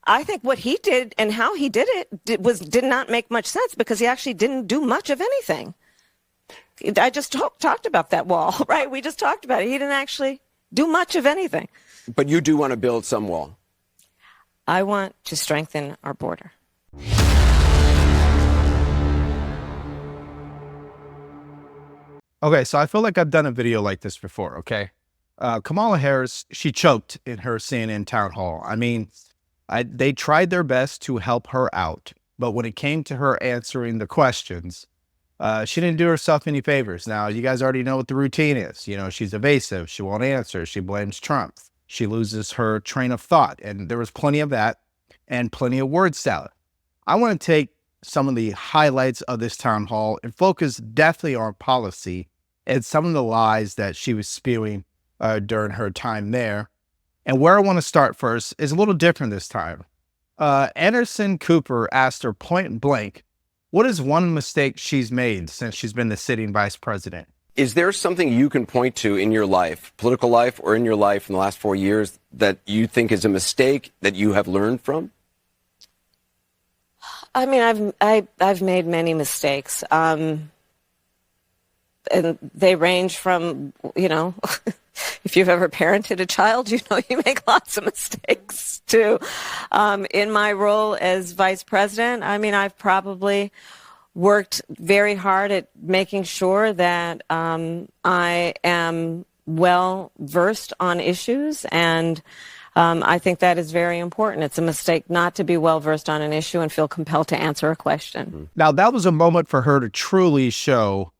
I think what he did and how he did it did not make much sense because he actually didn't do much of anything. I just talked about that wall, right? We just talked about it. He didn't actually do much of anything. But you do want to build some wall. I want to strengthen our border. Okay, so I feel like I've done a video like this before, okay? Kamala Harris, she choked in her CNN town hall. I mean, they tried their best to help her out, but when it came to her answering the questions, she didn't do herself any favors. Now, you guys already know what the routine is. You know, she's evasive. She won't answer. She blames Trump. She loses her train of thought, and there was plenty of that and plenty of word salad. I want to take some of the highlights of this town hall and focus definitely on policy and some of the lies that she was spewing during her time there. And where I want to start first is a little different this time. Anderson Cooper asked her point blank, what is one mistake she's made since she's been the sitting vice president? Is there something you can point to in your life, political life, or in your life in the last 4 years that you think is a mistake that you have learned from? I mean, I've made many mistakes, and they range from, you know, if you've ever parented a child, you know you make lots of mistakes too. In my role as vice president, I mean, I've probably worked very hard at making sure that I am well versed on issues, and I think that is very important. It's a mistake not to be well versed on an issue and feel compelled to answer a question. Now, that was a moment for her to truly show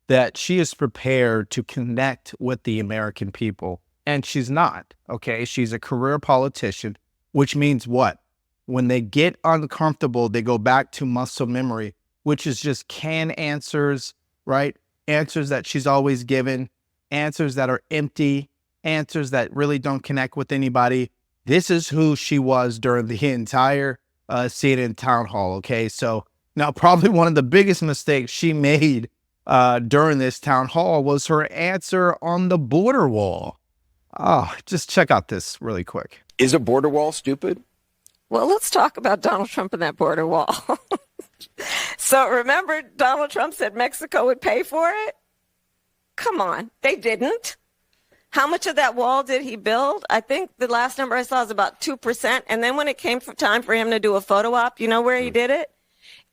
that she is prepared to connect with the American people, and she's not, okay? She's a career politician, which means what? When they get uncomfortable, they go back to muscle memory, which is just canned answers, right? Answers that she's always given, answers that are empty, answers that really don't connect with anybody. This is who she was during the entire CNN town hall, okay? So now probably one of the biggest mistakes she made during this town hall was her answer on the border wall. Oh, just check out this really quick. Is a border wall stupid? Well, let's talk about Donald Trump and that border wall. So remember, Donald Trump said Mexico would pay for it? Come on, they didn't. How much of that wall did he build? I think the last number I saw is about 2%. And then when it came time for him to do a photo op, you know where he did it?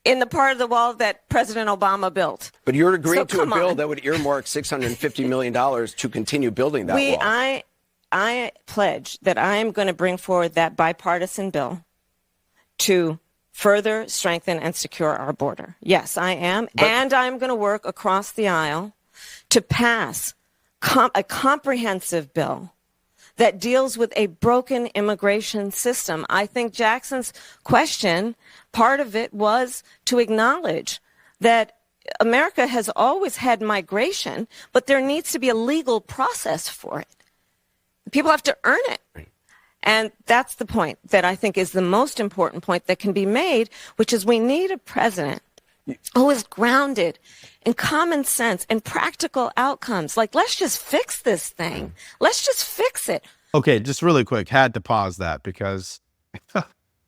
In the part of the wall that President Obama built. But you're agreeing to a bill that would earmark $650 million to continue building that wall. I pledge that I am going to bring forward that bipartisan bill to further strengthen and secure our border. Yes, I am. And I'm going to work across the aisle to pass a comprehensive bill that deals with a broken immigration system. I think Jackson's question, part of it was to acknowledge that America has always had migration, but there needs to be a legal process for it. People have to earn it. Right. And that's the point that I think is the most important point that can be made, which is we need a president who is grounded in common sense and practical outcomes. Like, let's just fix this thing. Let's just fix it. Okay, just really quick, had to pause that because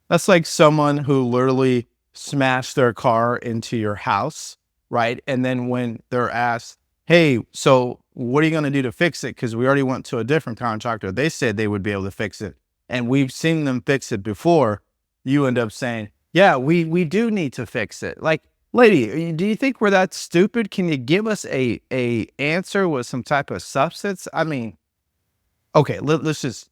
that's like someone who literally smashed their car into your house, right? And then when they're asked, hey, so what are you going to do to fix it? Because we already went to a different contractor. They said they would be able to fix it. And we've seen them fix it before. You end up saying, yeah, we do need to fix it. Like, lady, do you think we're that stupid? Can you give us a answer with some type of substance? I mean, okay, let's just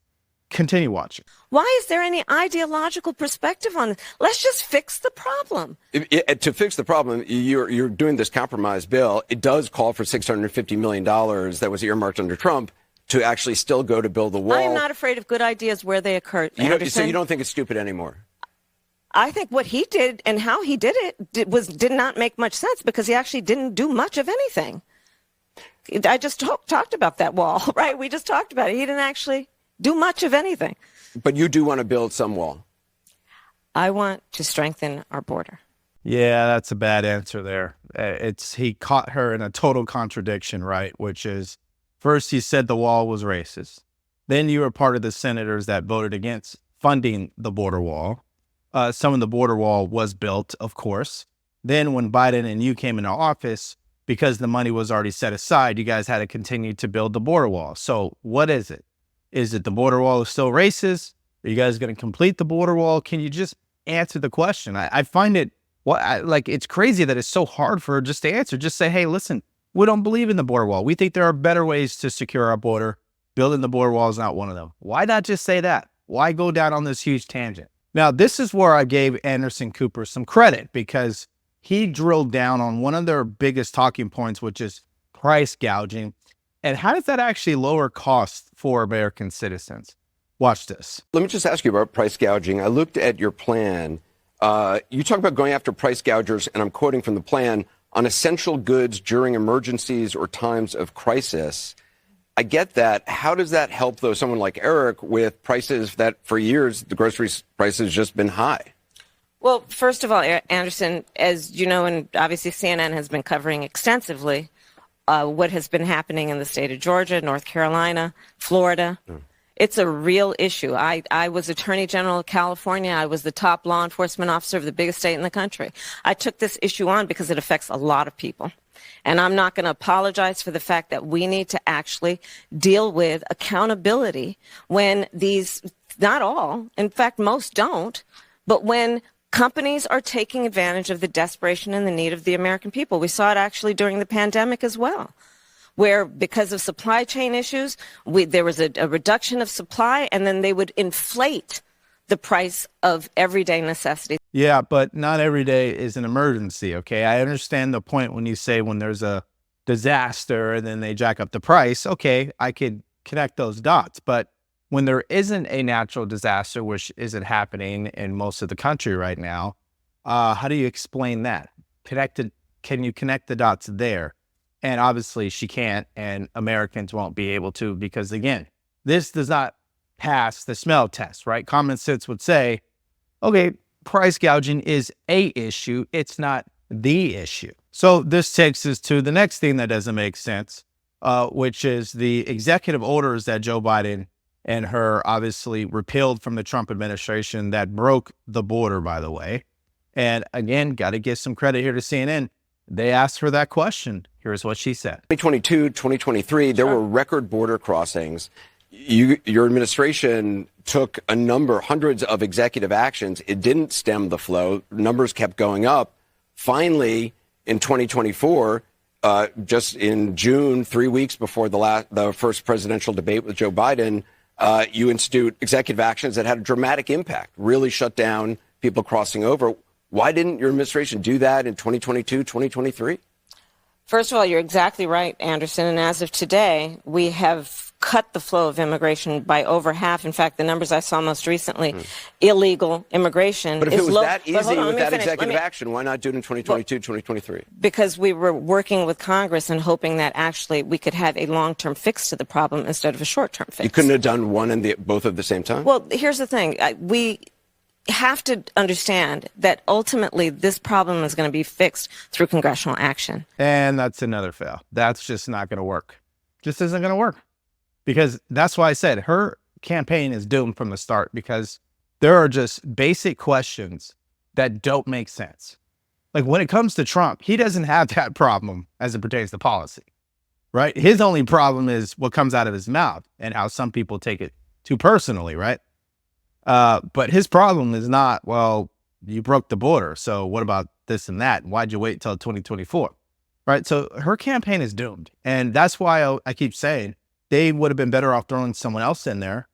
continue watching. Why is there any ideological perspective on this? Let's just fix the problem. To fix the problem, you're doing this compromise bill. It does call for $650 million that was earmarked under Trump to actually still go to build the wall. I am not afraid of good ideas where they occur. So you don't think it's stupid anymore? I think what he did and how he did it did not make much sense because he actually didn't do much of anything. I just talked about that wall, right? We just talked about it. He didn't actually do much of anything. But you do want to build some wall. I want to strengthen our border. Yeah, that's a bad answer there. He caught her in a total contradiction, right? Which is, first he said the wall was racist. Then you were part of the senators that voted against funding the border wall. some of the border wall was built, of course. Then when Biden and you came into office, because the money was already set aside, you guys had to continue to build the border wall. So what is it? Is it the border wall is still racist? Are you guys going to complete the border wall? Can you just answer the question? I find it, it's crazy that it's so hard for her just to answer. Just say, hey, listen, we don't believe in the border wall. We think there are better ways to secure our border. Building the border wall is not one of them. Why not just say that? Why go down on this huge tangent? Now, this is where I gave Anderson Cooper some credit, because he drilled down on one of their biggest talking points, which is price gouging. And how does that actually lower costs for American citizens? Watch this. Let me just ask you about price gouging. I looked at your plan. You talk about going after price gougers, and I'm quoting from the plan, on essential goods during emergencies or times of crisis. I get that. How does that help, though, someone like Eric with prices that for years the grocery prices just been high? Well, first of all, Anderson, as you know, and obviously CNN has been covering extensively what has been happening in the state of Georgia, North Carolina, Florida. It's a real issue. I was Attorney General of California. I was the top law enforcement officer of the biggest state in the country. I took this issue on because it affects a lot of people. And I'm not going to apologize for the fact that we need to actually deal with accountability when these, not all, in fact, most don't, but when companies are taking advantage of the desperation and the need of the American people. We saw it actually during the pandemic as well, where because of supply chain issues, there was a reduction of supply, and then they would inflate the price of everyday necessities. Yeah, but not every day is an emergency, okay? I understand the point when you say when there's a disaster and then they jack up the price. Okay, I could connect those dots. But when there isn't a natural disaster, which isn't happening in most of the country right now, how do you explain that? Can you connect the dots there? And obviously she can't, and Americans won't be able to, because again, this does not pass the smell test, right? Common sense would say, okay, price gouging is a issue. It's not the issue. So this takes us to the next thing that doesn't make sense, which is the executive orders that Joe Biden and her obviously repealed from the Trump administration that broke the border, by the way. And again, got to give some credit here to CNN. They asked her that question. Here's what she said. 2022, 2023, there were record border crossings. Your administration took hundreds of executive actions. It didn't stem the flow. Numbers kept going up. Finally, in 2024, just in June, 3 weeks before the first presidential debate with Joe Biden, you institute executive actions that had a dramatic impact, really shut down people crossing over. Why didn't your administration do that in 2022, 2023? First of all, you're exactly right, Anderson. And as of today, we have cut the flow of immigration by over half. In fact, the numbers I saw most recently, illegal immigration But if is it was low. that easy with that executive action, why not do it in 2022, 2023? Because we were working with Congress and hoping that actually we could have a long-term fix to the problem instead of a short-term fix. You couldn't have done one and both at the same time? Well, here's the thing. We have to understand that ultimately this problem is going to be fixed through congressional action. And that's another fail. That's just not going to work. Just isn't going to work. Because that's why I said her campaign is doomed from the start, because there are just basic questions that don't make sense. Like when it comes to Trump, he doesn't have that problem as it pertains to policy, right? His only problem is what comes out of his mouth and how some people take it too personally, right? But his problem is not, well, you broke the border, so what about this and that? Why'd you wait till 2024? Right? So her campaign is doomed. And that's why I keep saying they would have been better off throwing someone else in there,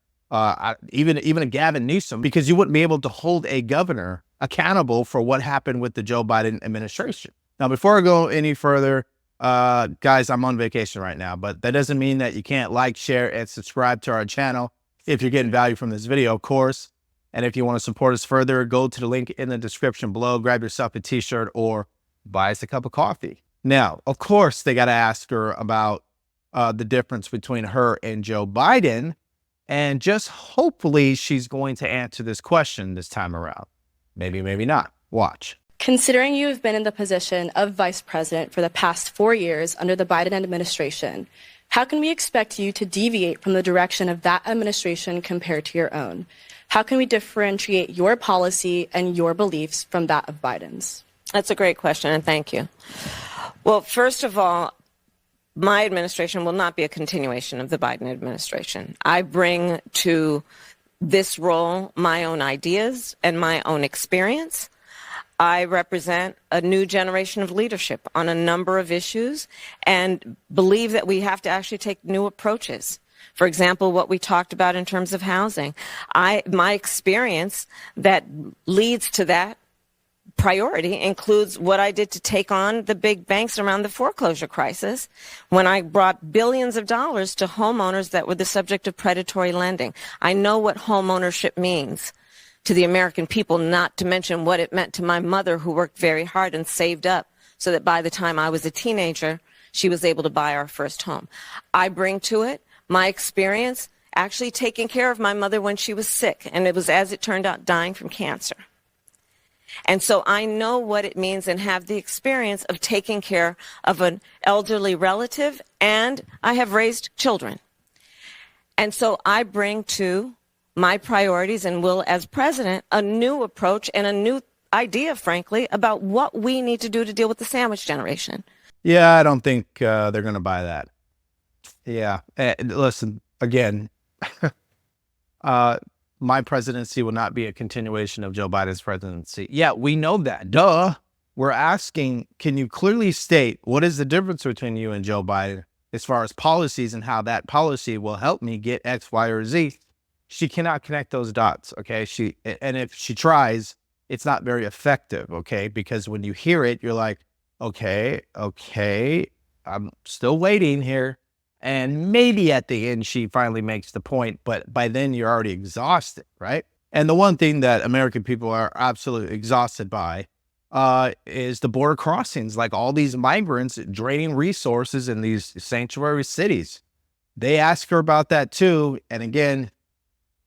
even a Gavin Newsom, because you wouldn't be able to hold a governor accountable for what happened with the Joe Biden administration. Now, before I go any further, guys, I'm on vacation right now, but that doesn't mean that you can't like, share, and subscribe to our channel if you're getting value from this video, of course. And if you want to support us further, go to the link in the description below, grab yourself a t-shirt or buy us a cup of coffee. Now, of course, they got to ask her about the difference between her and Joe Biden. And just hopefully she's going to answer this question this time around. Maybe, maybe not. Watch. Considering you have been in the position of vice president for the past 4 years under the Biden administration, how can we expect you to deviate from the direction of that administration compared to your own? How can we differentiate your policy and your beliefs from that of Biden's? That's a great question, and thank you. Well, first of all, my administration will not be a continuation of the Biden administration. I bring to this role my own ideas and my own experience. I represent a new generation of leadership on a number of issues and believe that we have to actually take new approaches. For example, what we talked about in terms of housing. My experience that leads to that priority includes what I did to take on the big banks around the foreclosure crisis when I brought billions of dollars to homeowners that were the subject of predatory lending. I know what homeownership means to the American people, not to mention what it meant to my mother, who worked very hard and saved up so that by the time I was a teenager, she was able to buy our first home. I bring to it my experience actually taking care of my mother when she was sick, and it was, as it turned out, dying from cancer. And so I know what it means and have the experience of taking care of an elderly relative, and I have raised children. And so I bring to my priorities and will, as president, a new approach and a new idea, frankly, about what we need to do to deal with the sandwich generation. Yeah, I don't think they're going to buy that. Yeah. Listen, again, my presidency will not be a continuation of Joe Biden's presidency. Yeah, we know that. Duh. We're asking, can you clearly state what is the difference between you and Joe Biden as far as policies and how that policy will help me get X, Y, or Z? She cannot connect those dots, okay? And if she tries, it's not very effective, okay? Because when you hear it, you're like, okay, I'm still waiting here. And maybe at the end, she finally makes the point, but by then you're already exhausted, right? And the one thing that American people are absolutely exhausted by is the border crossings, like all these migrants draining resources in these sanctuary cities. They ask her about that too. And again,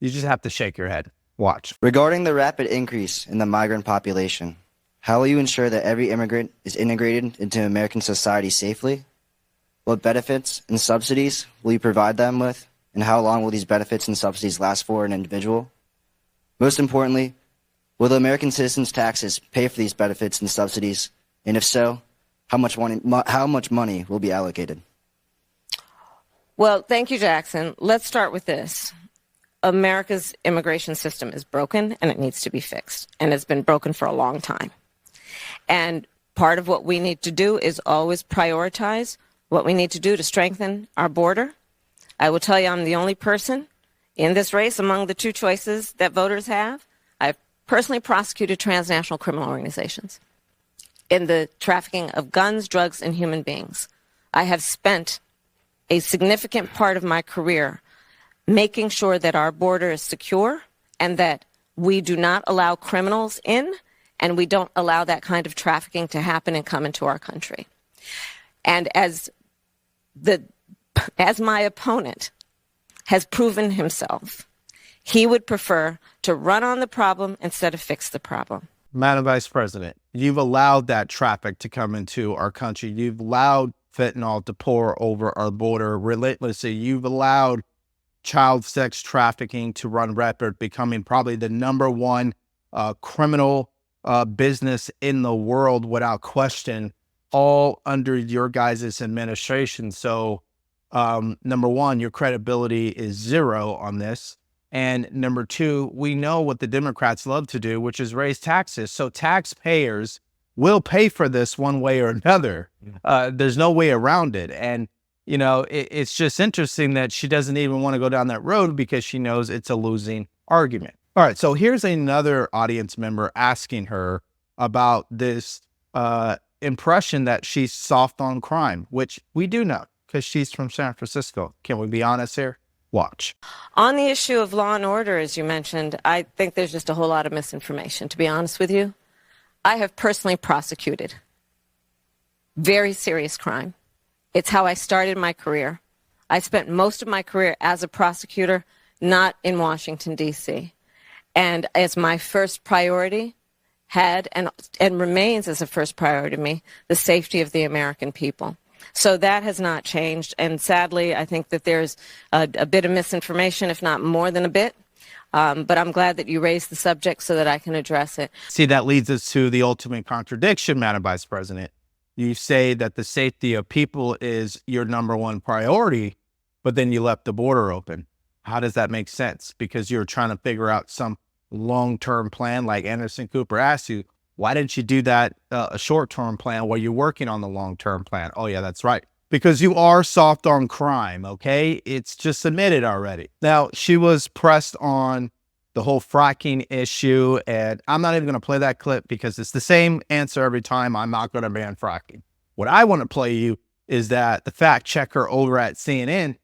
you just have to shake your head. Watch. Regarding the rapid increase in the migrant population, how will you ensure that every immigrant is integrated into American society safely? What benefits and subsidies will you provide them with, and how long will these benefits and subsidies last for an individual? Most importantly, will the American citizens' taxes pay for these benefits and subsidies? And if so, how much money will be allocated? Well, thank you, Jackson. Let's start with this. America's immigration system is broken, and it needs to be fixed, and it's been broken for a long time. And part of what we need to do is always prioritize what we need to do to strengthen our border. I will tell you, I'm the only person in this race among the two choices that voters have. I've personally prosecuted transnational criminal organizations in the trafficking of guns, drugs, and human beings. I have spent a significant part of my career making sure that our border is secure and that we do not allow criminals in, and we don't allow that kind of trafficking to happen and come into our country. And as my opponent has proven himself, he would prefer to run on the problem instead of fix the problem. Madam Vice President, you've allowed that traffic to come into our country. You've allowed fentanyl to pour over our border relentlessly. You've allowed child sex trafficking to run rapid, becoming probably the #1 criminal business in the world without question, all under your guys' administration. So, number one, your credibility is zero on this. And number two, we know what the Democrats love to do, which is raise taxes. So taxpayers will pay for this one way or another. There's no way around it. And, you know, it's just interesting that she doesn't even want to go down that road because she knows it's a losing argument. All right. So here's another audience member asking her about this impression that she's soft on crime, which we do know because she's from San Francisco. Can we be honest here? Watch. On the issue of law and order, as you mentioned, I think there's just a whole lot of misinformation, to be honest with you. I have personally prosecuted very serious crime. It's how I started my career. I spent most of my career as a prosecutor, not in Washington, D.C. And as my first priority had and remains as a first priority to me, the safety of the American people. So that has not changed. And sadly, I think that there's a bit of misinformation, if not more than a bit. But I'm glad that you raised the subject so that I can address it. See, that leads us to the ultimate contradiction, Madam Vice President. You say that the safety of people is your number one priority, but then you left the border open. How does that make sense? Because you're trying to figure out some long-term plan, like Anderson Cooper asked you. Why didn't you do that, a short-term plan while you're working on the long-term plan? Oh, yeah, that's right. Because you are soft on crime, okay? It's just admitted already. Now, she was pressed on the whole fracking issue, and I'm not even going to play that clip because it's the same answer every time. I'm not going to ban fracking. What I want to play you is that the fact checker over at CNN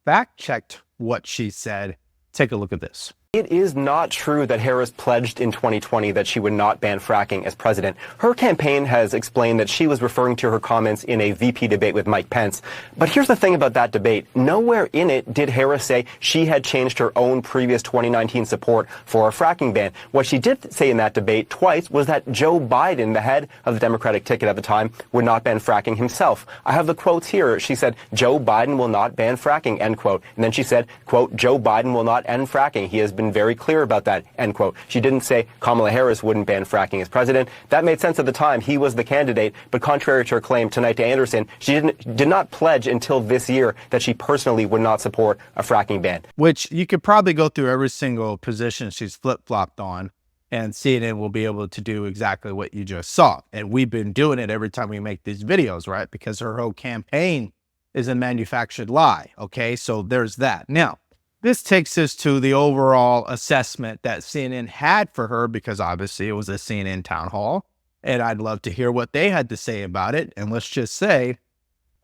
fact-checked what she said. Take a look at this. It is not true that Harris pledged in 2020 that she would not ban fracking as president. Her campaign has explained that she was referring to her comments in a VP debate with Mike Pence. But here's the thing about that debate. Nowhere in it did Harris say she had changed her own previous 2019 support for a fracking ban. What she did say in that debate twice was that Joe Biden, the head of the Democratic ticket at the time, would not ban fracking himself. I have the quotes here. She said, Joe Biden will not ban fracking, end quote. And then she said, quote, Joe Biden will not end fracking. He has been very clear about that, end quote. She didn't say Kamala Harris wouldn't ban fracking as president. That made sense at the time. He was the candidate. But contrary to her claim tonight to Anderson, she did not pledge until this year that she personally would not support a fracking ban. Which you could probably go through every single position she's flip-flopped on, and CNN will be able to do exactly what you just saw. And we've been doing it every time we make these videos, right? Because her whole campaign is a manufactured lie, okay? So there's that. Now, this takes us to the overall assessment that CNN had for her, because obviously it was a CNN town hall, and I'd love to hear what they had to say about it. And let's just say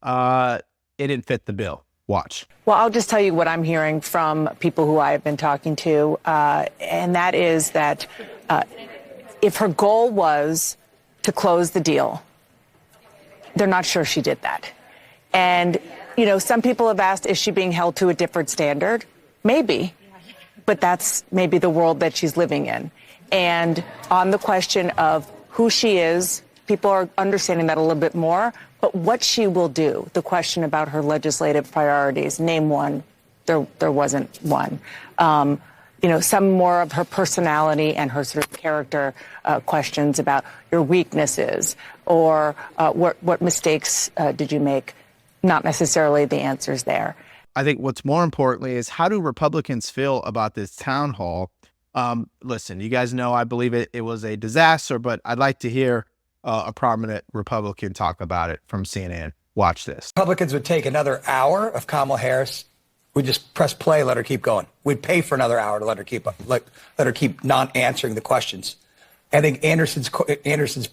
it didn't fit the bill. Watch. Well, I'll just tell you what I'm hearing from people who I have been talking to, and that is that if her goal was to close the deal, they're not sure she did that. And, you know, some people have asked, is she being held to a different standard? Maybe, but that's maybe the world that she's living in. And on the question of who she is, people are understanding that a little bit more, but what she will do, the question about her legislative priorities, name one, there wasn't one. You know, some more of her personality and her sort of character questions about your weaknesses or what mistakes did you make? Not necessarily the answers there. I think what's more importantly is, how do Republicans feel about this town hall? Listen, you guys know I believe it was a disaster, but I'd like to hear a prominent Republican talk about it from CNN. Watch this. Republicans would take another hour of Kamala Harris. We'd just press play, let her keep going. We'd pay for another hour to let her keep not answering the questions. I think Anderson's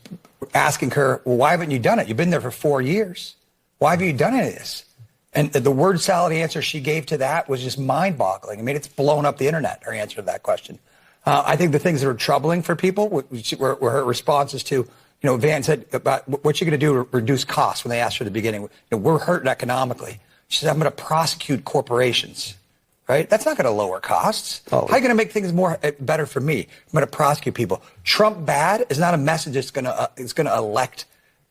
asking her, well, why haven't you done it? You've been there for 4 years. Why have you done any of this? And the word salad answer she gave to that was just mind-boggling. I mean, it's blown up the internet, her answer to that question. I think the things that are troubling for people were her responses to, you know, Van said about what's she going to do to reduce costs when they asked her at the beginning. You know, we're hurting economically. She said, I'm going to prosecute corporations, right? That's not going to lower costs. Oh. How are you going to make things better for me? I'm going to prosecute people. Trump bad is not a message that's going to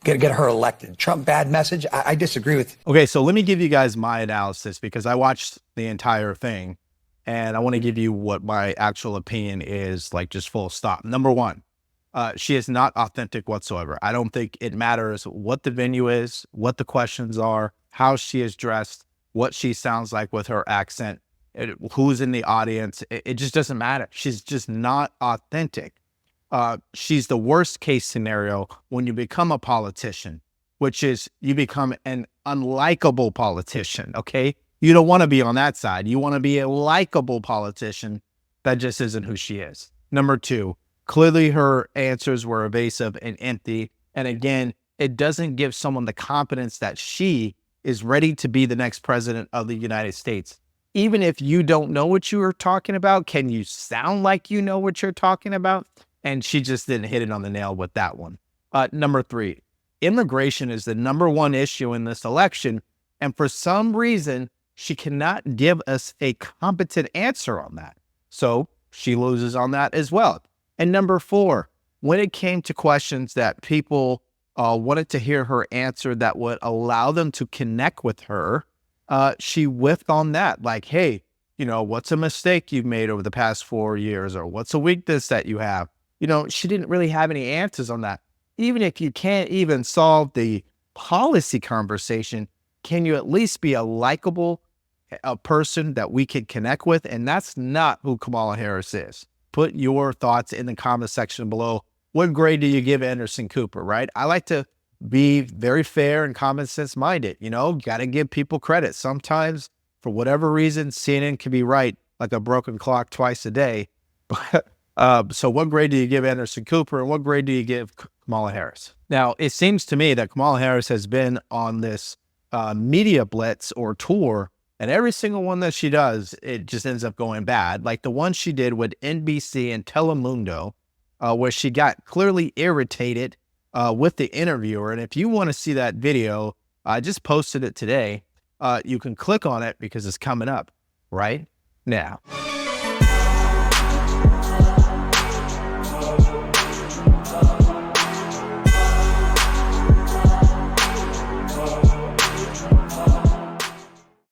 get her elected. Trump bad message, I disagree with. Okay, so let me give you guys my analysis, because I watched the entire thing, and I want to give you what my actual opinion is, like, just full stop. Number one, she is not authentic whatsoever. I don't think it matters what the venue is, what the questions are, how she is dressed, what she sounds like with her accent, who's in the audience. It just doesn't matter. She's just not authentic. She's the worst case scenario when you become a politician, which is you become an unlikable politician, okay? You don't want to be on that side. You want to be a likable politician. That just isn't who she is. Number two, clearly her answers were evasive and empty. And again, it doesn't give someone the confidence that she is ready to be the next president of the United States. Even if you don't know what you are talking about, can you sound like you know what you're talking about? And she just didn't hit it on the nail with that one. Number three, immigration is the number one issue in this election. And for some reason, she cannot give us a competent answer on that. So she loses on that as well. And number four, when it came to questions that people wanted to hear her answer that would allow them to connect with her, she whiffed on that. Like, hey, what's a mistake you've made over the past 4 years, or what's a weakness that you have? She didn't really have any answers on that. Even if you can't even solve the policy conversation, can you at least be a likable person that we can connect with? And that's not who Kamala Harris is. Put your thoughts in the comment section below. What grade do you give Anderson Cooper, right? I like to be very fair and common sense minded. Got to give people credit. Sometimes, for whatever reason, CNN can be right like a broken clock twice a day. So what grade do you give Anderson Cooper, and what grade do you give Kamala Harris? Now, it seems to me that Kamala Harris has been on this media blitz or tour, and every single one that she does, it just ends up going bad. Like the one she did with NBC and Telemundo, where she got clearly irritated with the interviewer. And if you want to see that video, I just posted it today. You can click on it because it's coming up right now.